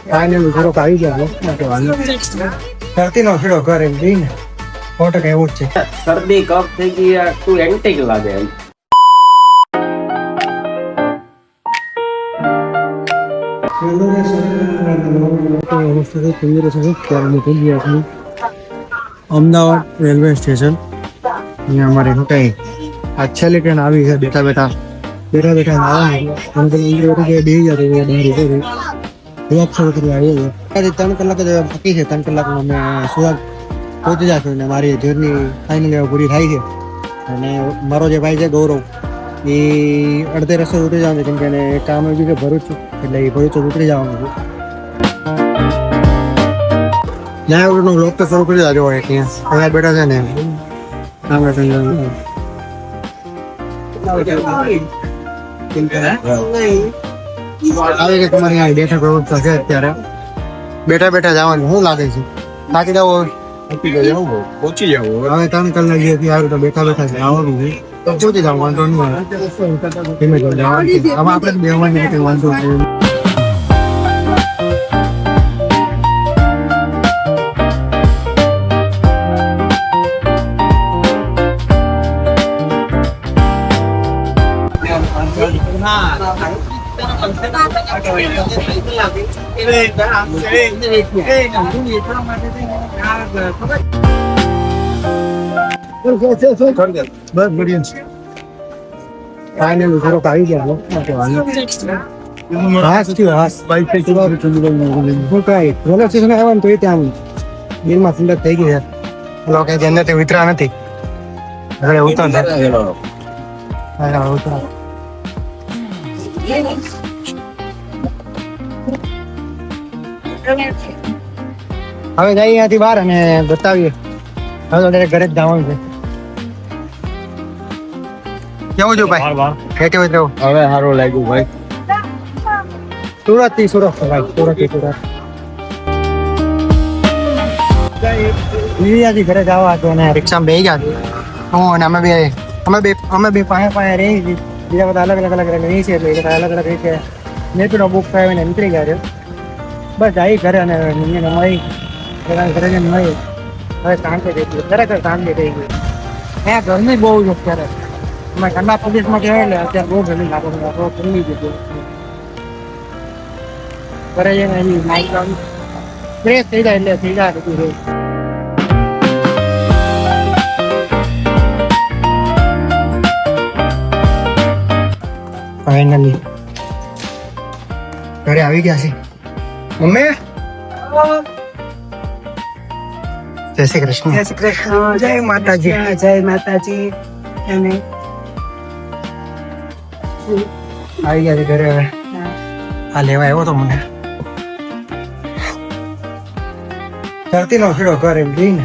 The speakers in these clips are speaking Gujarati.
ફાઇનલ થોડોક આવી ગયો શરતી નો ફીડો કરે એમ જઈને ફોટો એવું જ છે. શરદી કફ થઈ ગઈ તું એન્ટિક લાગે એમ. અમદાવાદ રેલવે સ્ટેશન અહીંયા અમારે શું કઈ આ છેલ્લી ટ્રેન આવી છે. બેઠા બેઠા આવી 3 કલાક જ બાકી છે. 3 કલાકમાં અમે સુરત પહોંચી જશું ને મારી જર્ની ફાઇનલી પૂરી થાય છે. અને મારો જે ભાઈ છે ગૌરવ એ અડધે રસ્તે ઉતરી જવાનું છે કેમ કે એને કામ આવ્યું છે ભરૂચ એટલે એ ભરૂચ ઉતરી જવાનું છે. જ્યાં નો બ્લોક તો શરૂ કરી દેજો અહીંયા બેઠા છે ને આવી કે તમારી અહીં બેઠક વ્યવસ્થા છે. અત્યારે બેઠા બેઠા જવાનું શું લાગે છે? થાકી જાવ પહોંચી જાવ હવે 3 કલાક જેથી આવ્યું તો બેઠા બેઠા જવાનું છે તો પહોંચી જાવ વાંધો નહીં ધીમે ધીમે જવાનું છે. આમાં આપણે બેવાની કંઈ વાંધો નહીં. ફાઇનલ થોડોક આવી ગયા રેલવે સ્ટેશન આવ્યા તો ત્યાં દિલમાં ઠંડક થઈ ગઈ છે. લોકો જે અંદર વિતરા નથી હવે ઉતર હવે જઈએ અહીંયાથી બહાર અને બતાવીએ. હવે તો ઘરે જ જવાનું છે. કેવું છું ભાઈ? કેવું છું? હવે સારું લાગ્યું ભાઈ. સુરત થી સુરત ભાઈ સુરત થી સુરત ઘરે જવા હતો અને રિક્ષામાં બેસી ગયા હું અને અમે બે પાસે રહી બીજા બધા અલગ અલગ રહી છે એટલે બધા અલગ અલગ રીતે મેટ્રો બુક કરાવીને નીકળી ગયા છે. બસ આવી ઘરે અને મળી ઘરે જઈને મળી હવે શાંતિ થઈ ગઈ ખરેખર શાંતિ થઈ ગઈ. અહીંયા ગરમી બહુ છે અત્યારે અમે ઠંડા પ્રદેશમાં કહેવાય એટલે અત્યારે બહુ ગરમી લાગે છે. ઠંડી જતી ઘરે જઈને એની માઇક ફ્રેશ થઈ જાય એટલે થઈ જાય બધું રહે. ફાઇનલી ઘરે આવી ગયા છે. મમ્મી જય શ્રી કૃષ્ણ. જય શ્રી કૃષ્ણ. જય માતાજી. જય માતાજી. અને આવી ગયા છે ઘરે. હવે આ લેવા આવ્યો તો મને ધરતી નો ફીડો કરે એમ જઈને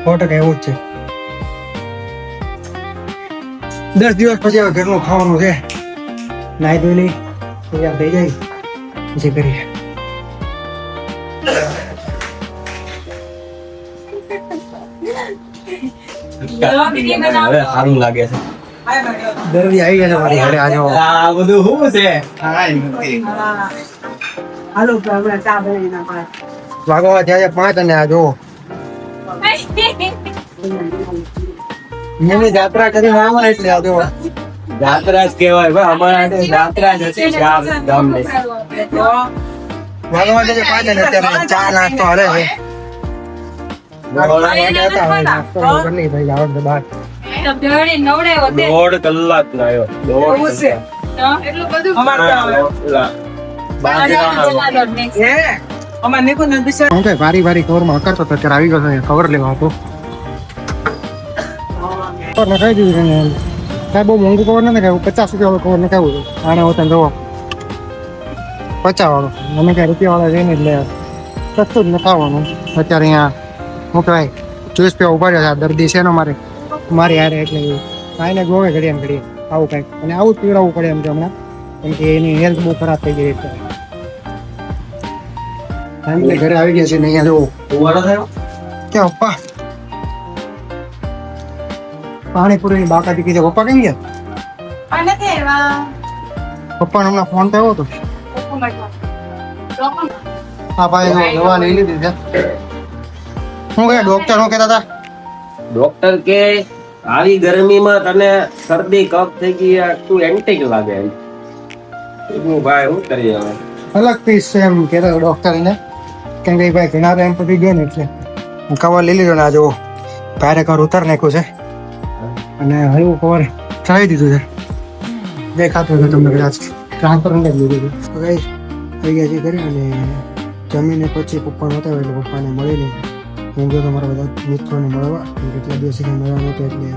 ફોટો એવું જ છે. 10 દિવસ પછી હવે ઘરનું ખાવાનું છે. નાઈ ધોઈ લઈ તૈયાર થઈ જાય પછી કરીએ. હવે સારું લાગે છે. દર્દી આવી ગયા છે મારી ઘરે. આજો આ બધું શું છે? હાલો હમણાં ચા બનાવી નાખો. વાગવા થયા 5 અને આ જો મેં જાત્રા કરીને આવો ને એટલે આ જો જાત્રા જ કહેવાય ભાઈ. અમારા જાત્રા જ હતી ગામની. વાગવા થયા 5 અને અત્યારે ચા નાસ્તો હાલે છે. નાસ્તો કરી ભાઈ આવડે બહાર 1.5 કલાક લાયો. 1.5 વારી કવરમાં કરતો તો અત્યારે આવી ગયો કવર લેવા હતો. કવર નખાઈ દીધું ને સાહેબ બહુ મોંઘું કવર નથી નખાવ્યું. 50 રૂપિયા કવર નખાવ્યું હતું. આને હોતા જવો 50 વાળો અમે કઈ રૂપિયા વાળા જઈને એટલે સસ્તું જ નખાવવાનું. અત્યારે અહીંયા શું કહેવાય 20 રૂપિયા ઉભા રહ્યા દર્દી છે ને મારી હારે એટલે કાંઈને જોવે ઘડીએ ને ઘડીએ આવું કંઈક અને આવું જ પીવડાવવું પડે એમ છે હમણાં કેમ કે એની હેલ્થ બહુ ખરાબ થઈ ગઈ છે. ઘરે આવી ગયા છે ને અહીંયા જોવો કે પપ્પા પાણીપુરીની બાકાતી કીધે. પપ્પા કેમ ગયા? પપ્પાને હમણાં ફોન થયો હતો હા ભાઈ જો દવા લઈ લીધી છે. શું કહે ડોક્ટર શું કહેતા હતા? ડોક્ટર કે આવી ગરમીમાં તને શરદી કફ થઈ ગઈ આ તું એન્ટિક લાગે એમ. હું ભાઈ શું કરીએ હવે? અલગ પીસ છે એમ કહેતા હતા ડોક્ટરને. કેમ કે ભાઈ ઘણા ટાઈમ પછી ગયો ને એટલે હું કવર લઈ લીધો ને આ જો ભારે કવર ઉતાર નાખ્યું છે અને હળવું કવર ચડાવી દીધું છે. દેખાતું હતું તમને કદાચ ટ્રાન્સફર જ લીધું હતું. તો ગાઈસ થઈ ગયા છે ઘરે અને જમીને પછી પપ્પાને બતાવ્યું એટલે પપ્પાને મળીને હું ગયો તમારા બધા મિત્રોને મળવા કેટલા દિવસ મળ્યા નહોતો એટલે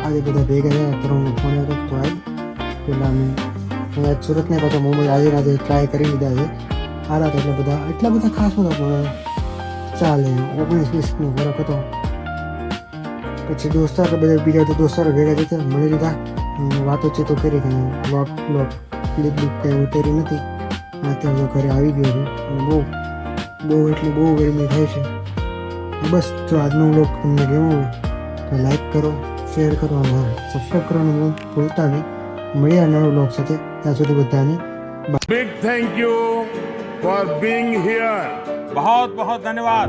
આજે બધા ભેગા થયા. તરુણનો ફોન આવ્યો તો આવી પેલા અમે આજ સુરતને પાછા મોમોજ આજે ટ્રાય કરી લીધા છે. સારા હતા એટલા બધા ખાસ નહોતા પણ ચાલે 19-20નો ફરક હતો. પછી દોસ્તાર બધા બીજા તો દોસ્તારો ભેગા થતા મળી લીધા વાતોચીતો કરી કે ક્લિપ ક્લિપ કંઈ ઉતરી નથી. અત્યારે ઘરે આવી ગયો છું અને બહુ ગરમી થાય છે. બસ જો આજનો વ્લોગ તમને ગમ્યો હોય તો લાઈક કરો, શેર કરો અને સબસ્ક્રાઈબ કરવાનું ભૂલતા નહીં. મળ્યા નવા વ્લોગ સાથે, ત્યાં સુધી બધાને Big thank you for being here. बहुत बहुत धन्यवाद.